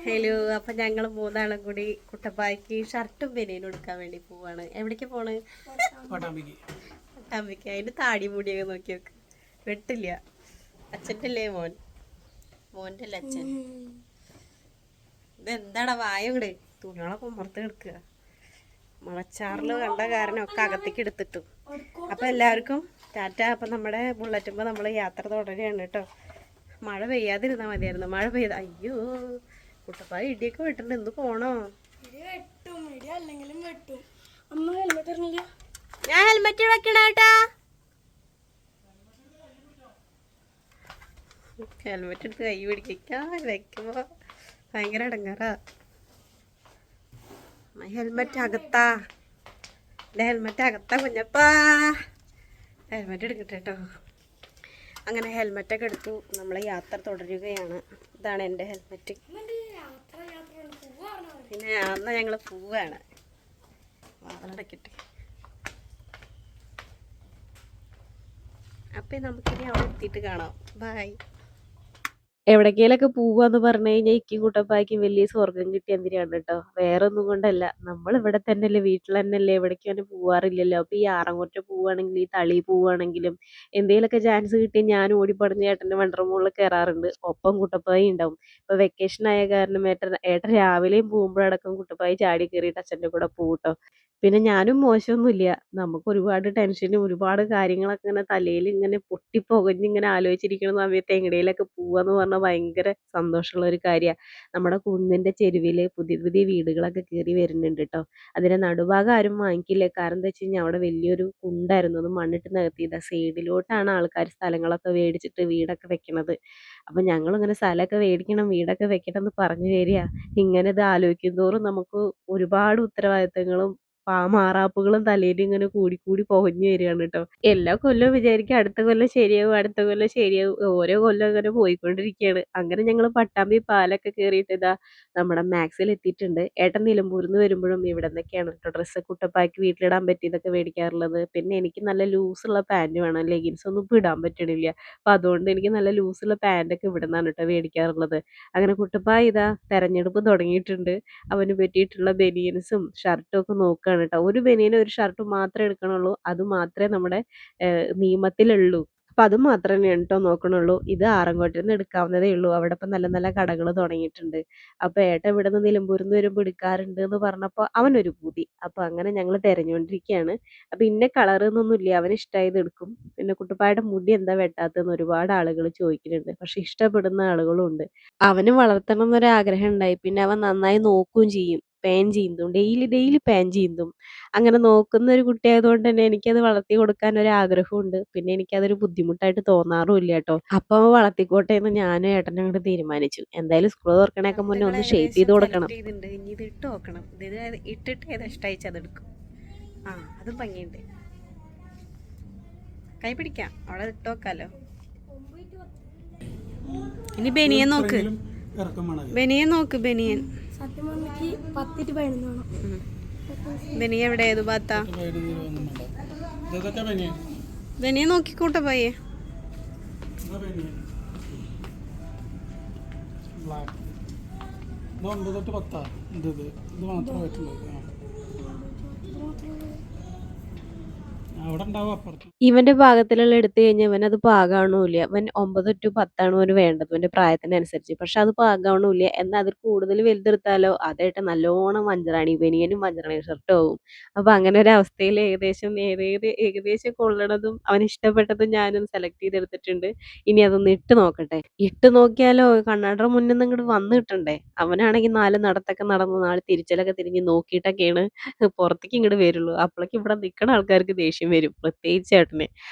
Hello, അപ്പം ഞങ്ങൾ മൂന്നാളും കൂടി കുട്ടപ്പായ്ക്ക് ഷർട്ടും ബനിയനും എടുക്കാൻ വേണ്ടി പോവാണ്. എവിടേക്ക് പോണ്? പട്ടാമ്പിക്ക്. അതിൻ്റെ താടി മൂടിയൊക്കെ നോക്കി നോക്ക്. വെട്ടില്ല. അച്ഛൻ്റെ അല്ലേ മോൻ? മോൻ്റെ അല്ലേ അച്ഛൻ? ഇതെന്താടാ വായ ഇവിടെ? തുണികളൊക്കെ ഉമ്മർത്ത് കിടക്കുക. മഴച്ചാറിൽ കണ്ട കാരണം ഒക്കെ അകത്തേക്ക് എടുത്തിട്ടു. അപ്പം എല്ലാവർക്കും ടാറ്റ. അപ്പം നമ്മുടെ ബുള്ളറ്റുമ്പോൾ നമ്മൾ യാത്ര തുടരുകയാണ് കേട്ടോ. മഴ പെയ്യാതിരുന്നാൽ മതിയായിരുന്നു. മഴ പെയ്ത അയ്യോ കുട്ടപ്പായ ഇടിയൊക്കെ വെട്ടുണ്ട്. എന്ത് പോണോ? ഞാൻ ഹെൽമെറ്റ് വെക്കണേട്ടാ. ഹെൽമെറ്റ് എടുത്ത് കൈ പിടിക്കാൻ വെക്കുമ്പോ ഭയങ്കര ഇടങ്ങാറാ. ഹെൽമെറ്റ് അകത്താ. എൻ്റെ ഹെൽമെറ്റ് അകത്താ കുഞ്ഞപ്പാ. ഹെൽമെറ്റ് എടുക്കട്ടെ കേട്ടോ. അങ്ങനെ ഹെൽമെറ്റൊക്കെ എടുത്തു. നമ്മൾ യാത്ര തുടരുകയാണ്. ഇതാണ് എൻ്റെ ഹെൽമെറ്റ്. പിന്നെ അന്ന് ഞങ്ങൾ പോവാണ്. വാതിലടക്കട്ടെ. അപ്പം നമുക്കിനി അവിടെ എത്തിയിട്ട് കാണാം. ബൈ. എവിടേക്കേലൊക്കെ പോവാന്ന് പറഞ്ഞു കഴിഞ്ഞാൽ ഇക്കും കുട്ടപ്പായ്ക്കും വലിയ സ്വർഗം കിട്ടിയ എന്തിനാണ് കേട്ടോ. വേറെ ഒന്നും കൊണ്ടല്ല, നമ്മൾ ഇവിടെ തന്നെയല്ലേ, വീട്ടിൽ തന്നെയല്ലേ, എവിടേക്കും അങ്ങനെ പോവാറില്ലല്ലോ. അപ്പോൾ ഈ ആറങ്ങോട്ട് പോവുകയാണെങ്കിൽ, ഈ തളി പോവുകയാണെങ്കിലും എന്തെങ്കിലുമൊക്കെ ചാൻസ് കിട്ടി ഞാൻ ഓടിപ്പടഞ്ഞ് ഏട്ടൻ്റെ വണ്ടർ മുകളിൽ കയറാറുണ്ട്. ഒപ്പം കുട്ടപ്പായി ഉണ്ടാവും. ഇപ്പോൾ വെക്കേഷൻ ആയ കാരണം ഏട്ടൻ രാവിലെയും പോകുമ്പോഴടക്കം കുട്ടപ്പായി ചാടി കയറിയിട്ട് അച്ഛൻ്റെ കൂടെ പോകട്ടോ. പിന്നെ ഞാനും മോശമൊന്നുമില്ല. നമുക്ക് ഒരുപാട് ടെൻഷനും ഒരുപാട് കാര്യങ്ങളൊക്കെ ഇങ്ങനെ തലയിൽ ഇങ്ങനെ പൊട്ടിപ്പൊകഞ്ഞിങ്ങനെ ആലോചിച്ചിരിക്കുന്ന സമയത്ത് എങ്ങടേലൊക്കെ പോവാന്ന് പറഞ്ഞാൽ ഭയങ്കര സന്തോഷമുള്ള ഒരു കാര്യമാണ്. നമ്മുടെ കുന്നിൻ്റെ ചെരുവിൽ പുതിയ പുതിയ വീടുകളൊക്കെ കയറി വരുന്നുണ്ട് കേട്ടോ. അതിൻ്റെ നടുഭാഗം ആരും വാങ്ങിക്കില്ല. കാരണം എന്താ വെച്ച് കഴിഞ്ഞാൽ അവിടെ വലിയൊരു കുണ്ടായിരുന്നു. അത് മണ്ണിട്ട് നികത്തിയതാണ്. സൈഡിലോട്ടാണ് ആൾക്കാർ സ്ഥലങ്ങളൊക്കെ മേടിച്ചിട്ട് വീടൊക്കെ വെക്കണത്. അപ്പം ഞങ്ങളിങ്ങനെ സ്ഥലമൊക്കെ മേടിക്കണം, വീടൊക്കെ വെക്കണം എന്ന് പറഞ്ഞു വരിക. ഇങ്ങനെ ഇത് ആലോചിക്കും തോറും നമുക്ക് ഒരുപാട് ഉത്തരവാദിത്തങ്ങളും മാറാപ്പുകളും തലയിൽ ഇങ്ങനെ കൂടി പുകഞ്ഞു വരികയാണ് കേട്ടോ. എല്ലാ കൊല്ലവും വിചാരിക്കും അടുത്ത കൊല്ലം ശരിയാവും, അടുത്ത കൊല്ലം ശരിയാവും. ഓരോ കൊല്ലം അങ്ങനെ പോയിക്കൊണ്ടിരിക്കുകയാണ്. അങ്ങനെ ഞങ്ങൾ പട്ടാമ്പി പാലൊക്കെ കയറിയിട്ട് ഇതാ നമ്മുടെ മാക്സിൽ എത്തിയിട്ടുണ്ട്. ഏട്ടൻ നിലമ്പൂരിൽ നിന്ന് വരുമ്പോഴും ഇവിടെ നിന്നൊക്കെയാണ് കേട്ടോ ഡ്രസ്സ് കുട്ടപ്പായ്ക്ക് വീട്ടിലിടാൻ പറ്റിയതൊക്കെ മേടിക്കാറുള്ളത്. പിന്നെ എനിക്ക് നല്ല ലൂസുള്ള പാൻറ്റ് വേണം, ലെഗിൻസ് ഒന്നും ഇപ്പോൾ ഇടാൻ പറ്റണില്ല. അപ്പം അതുകൊണ്ട് എനിക്ക് നല്ല ലൂസുള്ള പാൻറ്റൊക്കെ ഇവിടെ നിന്നാണ് കേട്ടോ മേടിക്കാറുള്ളത്. അങ്ങനെ കുട്ടപ്പായ ഇതാ തെരഞ്ഞെടുപ്പ് തുടങ്ങിയിട്ടുണ്ട്. അവന് പറ്റിയിട്ടുള്ള ബനിയൻസും ഷർട്ടും ഒക്കെ നോക്കുകയാണ് കേട്ടോ. ഒരു ബനിയനും ഒരു ഷർട്ടും മാത്രമേ എടുക്കണുള്ളൂ. അത് മാത്രമേ നമ്മുടെ നിയമത്തിലുള്ളൂ. അപ്പം അത് മാത്രം തന്നെയാണ് കേട്ടോ നോക്കണുള്ളൂ. ഇത് ആറങ്കോട്ടിൽ നിന്ന് എടുക്കാവുന്നതേ ഉള്ളൂ. അവിടെ ഇപ്പം നല്ല നല്ല കടകൾ തുടങ്ങിയിട്ടുണ്ട്. അപ്പോൾ ഏട്ടൻ ഇവിടെ നിന്ന് നിലമ്പൂരിൽ നിന്ന് വരുമ്പോൾ എടുക്കാറുണ്ട് എന്ന് പറഞ്ഞപ്പോൾ അവനൊരു പൂതി. അപ്പോൾ അങ്ങനെ ഞങ്ങൾ തിരഞ്ഞുകൊണ്ടിരിക്കുകയാണ്. അപ്പം ഇന്ന കളറെന്നൊന്നുമില്ല, അവന് ഇഷ്ടമായത് എടുക്കും. പിന്നെ കുട്ടപ്പായുടെ മുടി എന്താ വെട്ടാത്തതെന്ന് ഒരുപാട് ആളുകൾ ചോദിക്കുന്നുണ്ട്. പക്ഷെ ഇഷ്ടപ്പെടുന്ന ആളുകളും ഉണ്ട്. അവന് വളർത്തണം എന്നൊരാഗ്രഹം ഉണ്ടായി. പിന്നെ അവൻ നന്നായി നോക്കുകയും ചെയ്യും. പാൻ ചീന്തും, ഡെയിലി പാൻ ചീന്തും. അങ്ങനെ നോക്കുന്ന ഒരു കുട്ടിയായതുകൊണ്ട് തന്നെ എനിക്കത് വളർത്തി കൊടുക്കാൻ ഒരു ആഗ്രഹമുണ്ട്. പിന്നെ എനിക്കതൊരു ബുദ്ധിമുട്ടായിട്ട് തോന്നാറുമില്ല കേട്ടോ. അപ്പോൾ അവൻ വളർത്തിക്കോട്ടെ എന്ന് ഞാനും ഏട്ടനും അങ്ങോട്ട് തീരുമാനിച്ചു. എന്തായാലും സ്കൂൾ തുറക്കണേക്കെ മുന്നേ ഒന്ന് ഷേപ്പ് ചെയ്ത് കൊടുക്കണം. ഇനി ഇത് ഇട്ട് നോക്കണം. ഇത് ഇട്ടിട്ട് ഏതാ ഇഷ്ടമായി അതെടുക്കും. ആ, അതും ഭംഗിയുണ്ട്. കൈ പിടിക്കാം, അവിടെ ഇട്ട് നോക്കാലോ. ഇനി ബനിയൻ നോക്ക്, ബനിയൻ നോക്ക്, ബനിയൻ. ബനിയ എവിടെ, ഏത് ഭാഗത്താ? ബനിയ നോക്കിക്കൂട്ടെ പയ്യെ. ഇവന്റെ പാകത്തിലുള്ള എടുത്തു കഴിഞ്ഞാൽ അവൻ അത് പാകാവണമില്ല. അവൻ 9 to 10 അവന് വേണ്ടത് അവന്റെ പ്രായത്തിനനുസരിച്ച്. പക്ഷെ അത് പാകാവണമില്ല. എന്നാൽ അതിൽ കൂടുതൽ വലുതെടുത്താലോ അതായിട്ട് നല്ലോണം മഞ്ചറാണി ബനിയനും മഞ്ചറാണി ഷർട്ടും ആവും. അപ്പൊ അങ്ങനെ ഒരു അവസ്ഥയിൽ ഏകദേശം കൊള്ളണതും അവന് ഇഷ്ടപ്പെട്ടതും ഞാനും സെലക്ട് ചെയ്തെടുത്തിട്ടുണ്ട്. ഇനി അതൊന്ന് ഇട്ട് നോക്കട്ടെ. ഇട്ട് നോക്കിയാലോ കണ്ണാടിയുടെ മുന്നിൽ നിന്ന് ഇങ്ങോട്ട് വന്ന് കിട്ടണ്ടേ. അവനാണെങ്കിൽ 4 നടത്തൊക്കെ നടന്ന് 4 തിരിച്ചലൊക്കെ തിരിഞ്ഞ് നോക്കിയിട്ടൊക്കെയാണ് പുറത്തേക്ക് ഇങ്ങോട്ട് വരുള്ളൂ. അപ്പോഴേക്കും ഇവിടെ നിൽക്കുന്ന ആൾക്കാർക്ക് ദേഷ്യം വരും, പ്രത്യേകിച്ച് ഏട്ടന്.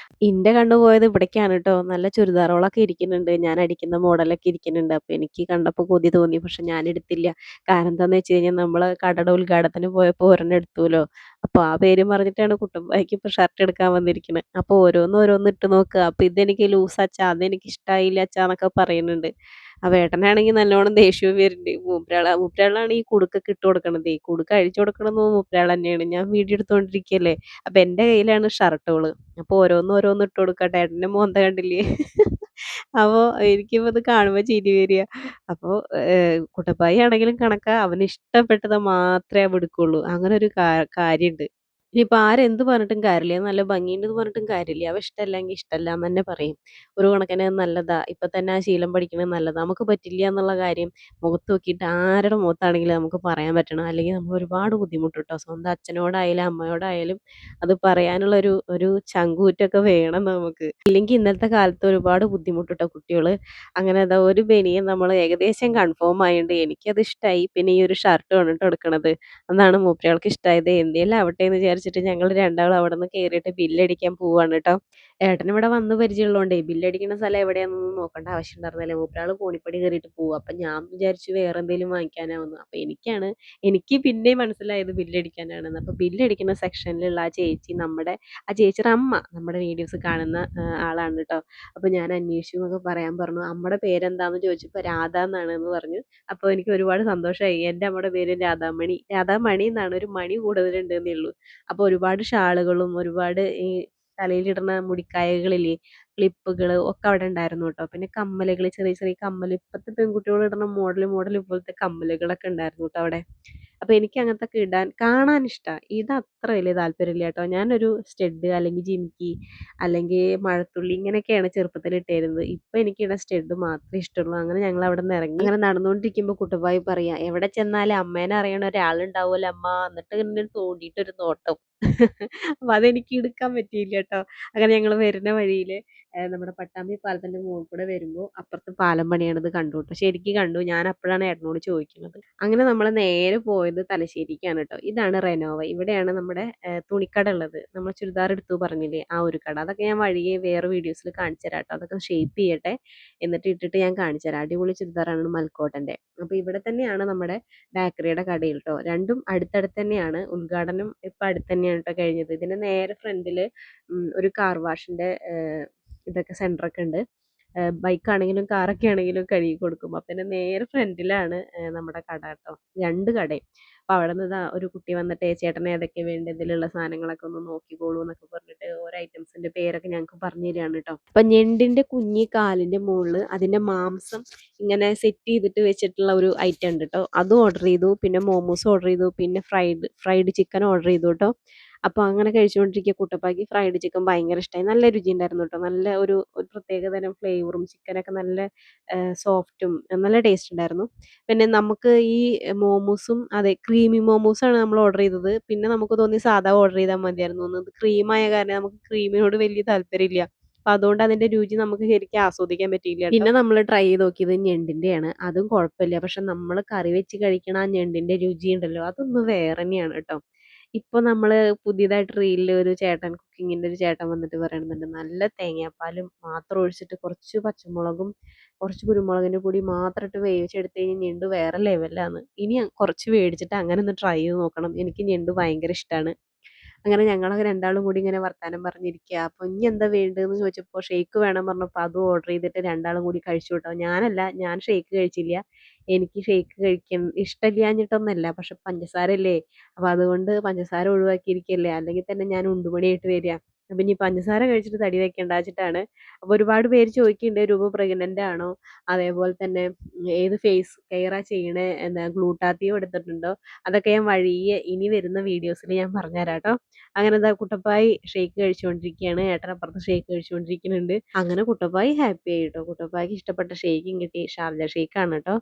ഇന്റെ കണ്ടുപോയത് ഇവിടേക്കാണ് കേട്ടോ. നല്ല ചുരിദാറുകളൊക്കെ ഇരിക്കുന്നുണ്ട്, ഞാൻ അടിക്കുന്ന മോഡലൊക്കെ ഇരിക്കുന്നുണ്ട്. അപ്പോൾ എനിക്ക് കണ്ടപ്പോൾ കൊതി തോന്നി. പക്ഷെ ഞാൻ എടുത്തില്ല. കാരണം എന്താണെന്ന് വെച്ച് കഴിഞ്ഞാൽ നമ്മൾ കടയുടെ ഉദ്ഘാടനത്തിന് പോയപ്പോൾ ഒരെണ്ണം എടുത്തുല്ലോ. അപ്പോൾ ആ പേര് പറഞ്ഞിട്ടാണ് കുട്ടപ്പായ്ക്ക് ഇപ്പോൾ ഷർട്ട് എടുക്കാൻ വന്നിരിക്കുന്നത്. അപ്പോൾ ഓരോന്ന് ഇട്ട് നോക്കുക. അപ്പോൾ ഇതെനിക്ക് ലൂസ് അച്ഛാ, അതെനിക്ക് ഇഷ്ടമായില്ല അച്ഛാ എന്നൊക്കെ പറയുന്നുണ്ട്. അപ്പോൾ ഏട്ടനാണെങ്കിൽ നല്ലോണം ദേഷ്യവും വരുന്നുണ്ട്. മൂപ്പരാളാണ് ഈ കുടുക്കൊക്കെ ഇട്ട് കൊടുക്കണതേ. കുടുക്ക് അഴിച്ചു കൊടുക്കണതും മൂപ്പരാൾ തന്നെയാണ്. ഞാൻ വീഡിയോ എടുത്തുകൊണ്ടിരിക്കുകയല്ലേ. അപ്പോൾ എൻ്റെ കയ്യിലാണ് ഷർട്ടുകൾ. അപ്പോൾ ഓരോന്ന് ഇട്ട് കൊടുക്കട്ടെ. ഏട്ടൻ്റെ മോന്ത കണ്ടില്ലേ? അപ്പോൾ എനിക്കിപ്പോൾ ഇത് കാണുമ്പോൾ ചിരി വരിക. അപ്പോൾ കുട്ടപ്പായി ആണെങ്കിലും കണക്കാ. അവന് ഇഷ്ടപ്പെട്ടത് മാത്രമേ അവൻ എടുക്കുള്ളൂ. അങ്ങനെ ഒരു കാര്യമുണ്ട്. ഇനിയിപ്പോൾ ആരെന്ത് പറഞ്ഞിട്ടും കാര്യമില്ല. അത് നല്ല ഭംഗിയുണ്ടെന്ന് പറഞ്ഞിട്ടും കാര്യമില്ല. അവ ഇഷ്ടമല്ലെങ്കിൽ ഇഷ്ടമല്ല എന്ന് തന്നെ പറയും. ഒരു കണക്കിന് അത് നല്ലതാ. ഇപ്പം തന്നെ ആ ശീലം പഠിക്കണത് നല്ലതാ. നമുക്ക് പറ്റില്ല എന്നുള്ള കാര്യം മുഖത്ത് നോക്കിയിട്ട് ആരുടെ മുഖത്താണെങ്കിലും നമുക്ക് പറയാൻ പറ്റണം. അല്ലെങ്കിൽ നമ്മൾ ഒരുപാട് ബുദ്ധിമുട്ടും ട്ടോ. സ്വന്തം അച്ഛനോടായാലും അമ്മയോടായാലും അത് പറയാനുള്ള ഒരു ചങ്കൂറ്റമൊക്കെ വേണം നമുക്ക്. ഇല്ലെങ്കിൽ ഇന്നത്തെ കാലത്ത് ഒരുപാട് ബുദ്ധിമുട്ടും ട്ടോ കുട്ടികൾ. അങ്ങനെ ദാ ഒരു ബനിയൻ നമ്മൾ ഏകദേശം കൺഫേം ആയോണ്ട് എനിക്കത് ഇഷ്ടമായി. പിന്നെ ഈ ഒരു ഷർട്ടുമാണ് ട്ടോ എടുക്കണത്. അതാണ് മൂപ്പരാൾക്ക് ഇഷ്ടായത്. എന്തേലും ആവട്ടെ എന്ന് വിചാരിച്ചിട്ട് ഞങ്ങൾ രണ്ടാളും അവിടുന്ന് കേറിയിട്ട് ബില്ലടിക്കാൻ പോവാണ് ട്ടോ. ഏട്ടന് ഇവിടെ വന്ന് പരിചയമുള്ളോണ്ടേ ബില്ലടിക്കണ സ്ഥലം എവിടെയാന്നൊന്നും നോക്കണ്ട ആവശ്യം ഉണ്ടായിരുന്നില്ല. മൂപ്പരാള് കോണിപ്പടി കേറിയിട്ട് പോവാ. അപ്പൊ ഞാൻ വിചാരിച്ചു വേറെ എന്തേലും വാങ്ങിക്കാനാവുന്ന്. അപ്പൊ എനിക്ക് പിന്നെയും മനസ്സിലായത് ബില്ലടിക്കാനാണെന്ന്. അപ്പൊ ബില്ലടിക്കുന്ന സെക്ഷനിലുള്ള ആ ചേച്ചിയുടെ അമ്മ നമ്മുടെ വീഡിയോസ് കാണുന്ന ആളാണ് ട്ടോ. അപ്പൊ ഞാൻ അന്വേഷിച്ചു എന്നൊക്കെ പറയാൻ പറഞ്ഞു. അമ്മയുടെ പേരെന്താന്ന് ചോദിച്ചപ്പോ രാധ എന്നാണെന്ന് പറഞ്ഞു. അപ്പോൾ എനിക്ക് ഒരുപാട് സന്തോഷമായി. എൻ്റെ അമ്മയുടെ പേര് രാധാമണി. രാധാമണി എന്നാണ്. ഒരു മണി കൂടുതലുണ്ടെന്നേ ഉള്ളൂ. അപ്പോൾ ഒരുപാട് ഷാളുകളും ഒരുപാട് ഈ തലയിലിടുന്ന മുടിക്കായകളില്ലേ ക്ലിപ്പുകൾ ഒക്കെ അവിടെ ഉണ്ടായിരുന്നു കേട്ടോ. പിന്നെ കമ്മലുകൾ ചെറിയ ചെറിയ കമ്മൽ ഇപ്പോഴത്തെ പെൺകുട്ടികൾ ഇടുന്ന മോഡൽ പോലത്തെ കമ്മലുകളൊക്കെ ഉണ്ടായിരുന്നു കേട്ടോ അവിടെ. അപ്പോൾ എനിക്ക് അങ്ങനത്തൊക്കെ കാണാൻ ഇഷ്ടമാണ്. ഇത് അത്ര വലിയ താല്പര്യമില്ല കേട്ടോ. ഞാനൊരു സ്റ്റഡ് അല്ലെങ്കിൽ ജിമിക്കി അല്ലെങ്കിൽ മഴത്തുള്ളി ഇങ്ങനെയൊക്കെയാണ് ചെറുപ്പത്തിൽ ഇട്ടിരുന്നത്. ഇപ്പം എനിക്കിവിടെ സ്റ്റഡ് മാത്രമേ ഇഷ്ടമുള്ളൂ. അങ്ങനെ ഞങ്ങൾ അവിടെ നിന്ന് ഇറങ്ങി. അങ്ങനെ നടന്നുകൊണ്ടിരിക്കുമ്പോൾ കുട്ടപ്പായി പറയാ എവിടെ ചെന്നാലും അമ്മേനെ അറിയണ ഒരാളുണ്ടാവുമല്ലോ അമ്മ. എന്നിട്ട് ഇങ്ങനെ തോണ്ടിയിട്ടൊരു നോട്ടം. അപ്പോൾ അതെനിക്ക് എടുക്കാൻ പറ്റിയില്ല കേട്ടോ. അങ്ങനെ ഞങ്ങൾ വരുന്ന വഴിയിൽ നമ്മുടെ പട്ടാമ്പി പാലത്തിൻ്റെ മുകളിൽ കൂടെ വരുമ്പോൾ അപ്പുറത്ത് പാലം പണിയണത് കണ്ടു കേട്ടോ. ശരിക്കും കണ്ടു. ഞാൻ അപ്പോഴാണ് ഏട്ടനോട് ചോദിക്കുന്നത്. അങ്ങനെ നമ്മൾ നേരെ പോയത് തലശ്ശേരിക്കാണ് കേട്ടോ. ഇതാണ് റെനോവ. ഇവിടെയാണ് നമ്മുടെ തുണിക്കട ഉള്ളത്. നമ്മൾ ചുരിദാർ എടുത്തു പറഞ്ഞില്ലേ ആ ഒരു കട. അതൊക്കെ ഞാൻ വഴിയെ വേറെ വീഡിയോസിൽ കാണിച്ചു തരാം കേട്ടോ. അതൊക്കെ ഷേപ്പ് ചെയ്യട്ടെ. എന്നിട്ട് ഇട്ടിട്ട് ഞാൻ കാണിച്ചു തരാം. അടിപൊളി ചുരിദാറാണ് മൽക്കോട്ടൻ്റെ. അപ്പോൾ ഇവിടെ തന്നെയാണ് നമ്മുടെ ബേക്കറിയുടെ കടയിൽ ട്ടോ. രണ്ടും അടുത്തടുത്ത് തന്നെയാണ്. ഉദ്ഘാടനം ഇപ്പം അടുത്ത് തന്നെയാണ് ട്ടോ കഴിഞ്ഞത്. ഇതിൻ്റെ നേരെ ഫ്രണ്ടിൽ ഒരു കാർ വാഷിൻ്റെ ഇതൊക്കെ സെൻ്ററൊക്കെ ഉണ്ട്. ബൈക്കാണെങ്കിലും കാറൊക്കെ ആണെങ്കിലും കഴുകി കൊടുക്കും. അപ്പം എൻ്റെ നേരെ ഫ്രണ്ടിലാണ് നമ്മുടെ കട ട്ടോ. 2 കടയും. അപ്പോൾ അവിടെ നിന്ന് ദാ ഒരു കുട്ടി വന്നിട്ട് ചേട്ടന് ഏതൊക്കെയാണ് വേണ്ടത് ഇതിലുള്ള സാധനങ്ങളൊക്കെ ഒന്ന് നോക്കിക്കോളൂ എന്നൊക്കെ പറഞ്ഞിട്ട് ഓരോ ഐറ്റംസിൻ്റെ പേരൊക്കെ ഞങ്ങൾക്ക് പറഞ്ഞു തരികയാണ് ട്ടോ. അപ്പം ഞണ്ടിൻ്റെ കുഞ്ഞി കാലിൻ്റെ മുകളിൽ അതിൻ്റെ മാംസം ഇങ്ങനെ സെറ്റ് ചെയ്തിട്ട് വെച്ചിട്ടുള്ള ഒരു ഐറ്റം ഉണ്ട് ട്ടോ. അതും ഓർഡർ ചെയ്തു. പിന്നെ മോമോസ് ഓർഡർ ചെയ്തു. പിന്നെ ഫ്രൈഡ് ചിക്കൻ ഓർഡർ ചെയ്തു ട്ടോ. അപ്പോൾ അങ്ങനെ കഴിച്ചുകൊണ്ടിരിക്കുക കുട്ടപ്പായ്ക്ക് ഫ്രൈഡ് ചിക്കൻ ഭയങ്കര ഇഷ്ടമായി. നല്ല രുചിയുണ്ടായിരുന്നു കേട്ടോ. നല്ല ഒരു പ്രത്യേക തരം ഫ്ലേവറും ചിക്കനൊക്കെ നല്ല സോഫ്റ്റും നല്ല ടേസ്റ്റ് ഉണ്ടായിരുന്നു. പിന്നെ നമുക്ക് ഈ മോമോസും അതെ ക്രീമി മോമോസാണ് നമ്മൾ ഓർഡർ ചെയ്തത്. പിന്നെ നമുക്ക് തോന്നി സാധാ ഓർഡർ ചെയ്താൽ മതിയായിരുന്നു. ഇത് ക്രീമായ കാരണം നമുക്ക് ക്രീമിനോട് വലിയ താല്പര്യമില്ല. അപ്പം അതുകൊണ്ട് അതിൻ്റെ രുചി നമുക്ക് ശരിക്കും ആസ്വദിക്കാൻ പറ്റിയില്ല. പിന്നെ നമ്മൾ ട്രൈ ചെയ്ത് നോക്കിയത് ഞണ്ടിൻ്റെയാണ്. അതും കുഴപ്പമില്ല. പക്ഷെ നമ്മൾ കറി വെച്ച് കഴിക്കണ ആ ഞണ്ടിൻ്റെ രുചി ഉണ്ടല്ലോ അതൊന്ന് വേറെ തന്നെയാണ് കേട്ടോ. ഇപ്പോൾ നമ്മൾ പുതിയതായിട്ട് റീലിൽ ഒരു ചേട്ടൻ കുക്കിങ്ങിൻ്റെ ഒരു ചേട്ടൻ വന്നിട്ട് പറയുന്നുണ്ട് നല്ല തേങ്ങാപ്പാലും മാത്രം ഒഴിച്ചിട്ട് കുറച്ച് പച്ചമുളകും കുറച്ച് കുരുമുളകിൻ്റെ പൊടി മാത്രം ഇട്ട് വേവിച്ചെടുത്ത് കഴിഞ്ഞാൽ ഞണ്ട് വേറെ ലെവലാണ്. ഇനി കുറച്ച് മേടിച്ചിട്ട് അങ്ങനെ ഒന്ന് ട്രൈ ചെയ്ത് നോക്കണം. എനിക്ക് ഞണ്ട് ഭയങ്കര ഇഷ്ടമാണ്. അങ്ങനെ ഞങ്ങളൊക്കെ രണ്ടാളും കൂടി ഇങ്ങനെ വർത്താനം പറഞ്ഞിരിക്കുക. അപ്പോൾ ഇനി എന്താ വേണ്ടതെന്ന് ചോദിച്ചപ്പോൾ ഷേക്ക് വേണം പറഞ്ഞപ്പോൾ അതും ഓർഡർ ചെയ്തിട്ട് രണ്ടാളും കൂടി കഴിച്ചു കേട്ടോ. ഞാൻ ഷേക്ക് കഴിച്ചില്ല. എനിക്ക് ഷേക്ക് കഴിക്കാൻ ഇഷ്ടമില്ലാഞ്ഞിട്ടൊന്നുമല്ല. പക്ഷെ പഞ്ചസാരയല്ലേ. അപ്പോൾ അതുകൊണ്ട് പഞ്ചസാര ഒഴിവാക്കിയിരിക്കുകയല്ലേ. അല്ലെങ്കിൽ തന്നെ ഞാൻ ഉണ്ടുമണിയായിട്ട് വരിക. അപ്പം ഇനി പഞ്ചസാര കഴിച്ചിട്ട് തടി വെക്കണ്ട വെച്ചിട്ടാണ്. അപ്പോൾ ഒരുപാട് പേര് ചോദിക്കുന്നുണ്ട് രൂപ പ്രഗ്നൻ്റ് ആണോ? അതേപോലെ തന്നെ ഏത് ഫേസ് കെയറാ ചെയ്യണേ? എന്താ ഗ്ലൂട്ടാത്തിയോ എടുത്തിട്ടുണ്ടോ? അതൊക്കെ ഞാൻ വഴിയെ ഇനി വരുന്ന വീഡിയോസിൽ ഞാൻ പറഞ്ഞുതരാം കേട്ടോ. അങ്ങനെ എന്താ കുട്ടപ്പായി ഷേക്ക് കഴിച്ചുകൊണ്ടിരിക്കുകയാണ്. ഏട്ടൻ അപ്പുറത്ത് ഷേക്ക് കഴിച്ചുകൊണ്ടിരിക്കുന്നുണ്ട്. അങ്ങനെ കുട്ടപ്പായി ഹാപ്പി ആയി കേട്ടോ. കുട്ടപ്പായിക്ക് ഇഷ്ടപ്പെട്ട ഷേക്കും കിട്ടി. ഷാർജ ഷേക്കാണ് കേട്ടോ.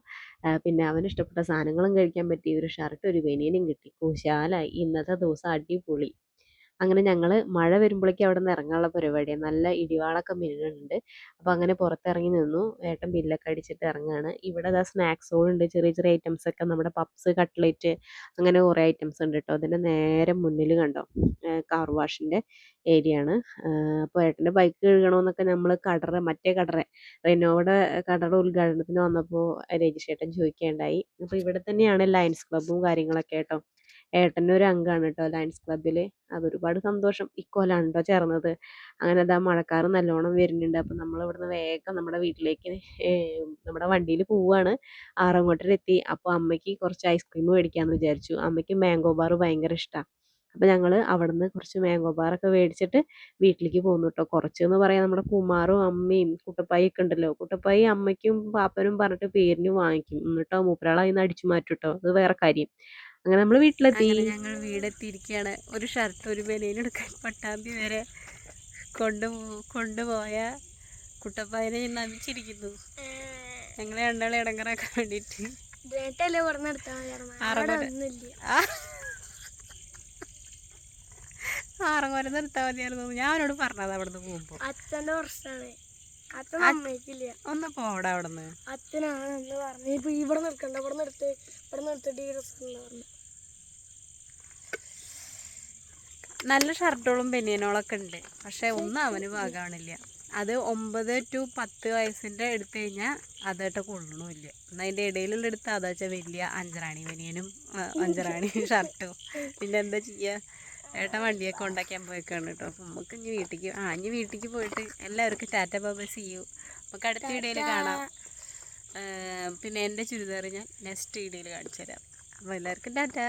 പിന്നെ അവന് ഇഷ്ടപ്പെട്ട സാധനങ്ങളും കഴിക്കാൻ പറ്റി. ഒരു ഷർട്ട് ഒരു ബനിയനും കിട്ടി. കുശാലായി. ഇന്നത്തെ ദിവസം അടിപൊളി. അങ്ങനെ ഞങ്ങൾ മഴ വരുമ്പോഴേക്കും അവിടെ നിന്ന് ഇറങ്ങാനുള്ള പരിപാടിയാണ്. നല്ല ഇടിവാളൊക്കെ മിന്നുന്നുണ്ട്. അപ്പോൾ അങ്ങനെ പുറത്തിറങ്ങി നിന്നു. ഏട്ടൻ ബില്ലൊക്കെ അടിച്ചിട്ട് ഇറങ്ങുകയാണ്. ഇവിടെ ദാ സ്നാക്സുകളുണ്ട്. ചെറിയ ചെറിയ ഐറ്റംസൊക്കെ നമ്മുടെ പപ്സ് കട്ട്ലേറ്റ് അങ്ങനെ കുറേ ഐറ്റംസ് ഉണ്ട് കേട്ടോ. അതിൻ്റെ നേരെ മുന്നിൽ കണ്ടോ കാർ വാഷിൻ്റെ ഏരിയ ആണ്. അപ്പോൾ ഏട്ടൻ്റെ ബൈക്ക് കഴുകണമെന്നൊക്കെ നമ്മൾ മറ്റേ റെനോയുടെ കടയുടെ ഉദ്ഘാടനത്തിന് വന്നപ്പോൾ രജിഷേട്ടൻ ചോദിക്കുകയുണ്ടായി. അപ്പോൾ ഇവിടെ തന്നെയാണ് ലയൺസ് ക്ലബ്ബും കാര്യങ്ങളൊക്കെ കേട്ടോ. ഏട്ടൻ്റെ ഒരു അംഗമാണ് കേട്ടോ ലയൺസ് ക്ലബ്ബിൽ. അതൊരുപാട് സന്തോഷം. ഇക്കൊല്ലാണ് കേട്ടോ ചേർന്നത്. അങ്ങനെ അതാ മഴക്കാറ് നല്ലോണം വരുന്നുണ്ട്. അപ്പം നമ്മളിവിടുന്ന് വേഗം നമ്മുടെ വീട്ടിലേക്ക് നമ്മുടെ വണ്ടിയിൽ പോവുകയാണ്. ആറങ്ങോട്ടരെത്തി. അപ്പോൾ അമ്മയ്ക്ക് കുറച്ച് ഐസ്ക്രീം മേടിക്കാമെന്ന് വിചാരിച്ചു. അമ്മയ്ക്ക് മാംഗോ ബാർ ഭയങ്കര ഇഷ്ടമാണ്. അപ്പോൾ ഞങ്ങൾ അവിടുന്ന് കുറച്ച് മാംഗോ ബാറൊക്കെ മേടിച്ചിട്ട് വീട്ടിലേക്ക് പോന്നു കേട്ടോ. കുറച്ചെന്ന് പറയാൻ നമ്മുടെ കുമാറും അമ്മയും കുട്ടപ്പായി ഒക്കെ ഉണ്ടല്ലോ. കുട്ടപ്പായി അമ്മയ്ക്കും പാപ്പനും പറഞ്ഞിട്ട് പേരിന് വാങ്ങിക്കും. എന്നിട്ടോ മൂപ്പരാളെ അതിൽ നിന്ന് അടിച്ചു മാറ്റും കേട്ടോ. അത് വേറെ കാര്യം. അങ്ങനെ നമ്മൾ വീട്ടിലെത്തി. ഞങ്ങൾ വീടെത്തിയിരിക്കുകയാണ്. ഒരു ഷർട്ട് ഒരു ബനിയൻ എടുക്കാൻ പട്ടാമ്പി വരെ കൊണ്ടുപോയ കുട്ടപ്പായനെ നമിച്ചിരിക്കുന്നു. ഞങ്ങളെ രണ്ടാളെ ഇടങ്ങറാക്കാൻ വേണ്ടിയിട്ട്. ആറങ്ങോരം നിർത്താൻ മതിയായിരുന്നു. ഞാൻ അവനോട് പറഞ്ഞത് അവിടുന്ന് പോകുമ്പോ അച്ഛൻ്റെ പ്രശ്നമാണ്. അച്ഛൻ സമ്മതിക്കില്ല. ഒന്ന് പോവിടെ അവിടുന്ന്. അച്ഛനാണ് എന്ന് പറഞ്ഞു. ഇപ്പൊ ഇവിടെ നിർക്കണ്ട, ഇവിടെ നിർത്തിട്ട് ഈ പ്രശ്നം പറഞ്ഞു. നല്ല ഷർട്ടുകളും ബനിയനുകളൊക്കെ ഉണ്ട്. പക്ഷെ ഒന്നും അവന് പാകാണില്ല. അത് 9 to 10 വയസ്സിൻ്റെ എടുത്തു കഴിഞ്ഞാൽ അതായിട്ട് കൊള്ളണമില്ല. എന്നാൽ അതിൻ്റെ ഇടയിലുള്ള എടുത്ത് അതാ വെച്ചാൽ വലിയ അഞ്ചറാണി ബനിയനും അഞ്ചറാണി ഷർട്ടും. പിന്നെ എന്താ ചെയ്യുക? ഏട്ടൻ വണ്ടിയൊക്കെ ഉണ്ടാക്കാൻ പോയിക്കാണ് കേട്ടോ. അപ്പം നമുക്ക് ഇനി വീട്ടിലേക്ക് പോയിട്ട് എല്ലാവർക്കും ടാറ്റ ബൈ സീ യു. നമുക്ക് അടുത്ത വീഡിയോയിൽ കാണാം. പിന്നെ എൻ്റെ ചുരിദാർ ഞാൻ നെക്സ്റ്റ് വീഡിയോയിൽ കാണിച്ചു തരാം. അപ്പോൾ എല്ലാവർക്കും ടാറ്റ.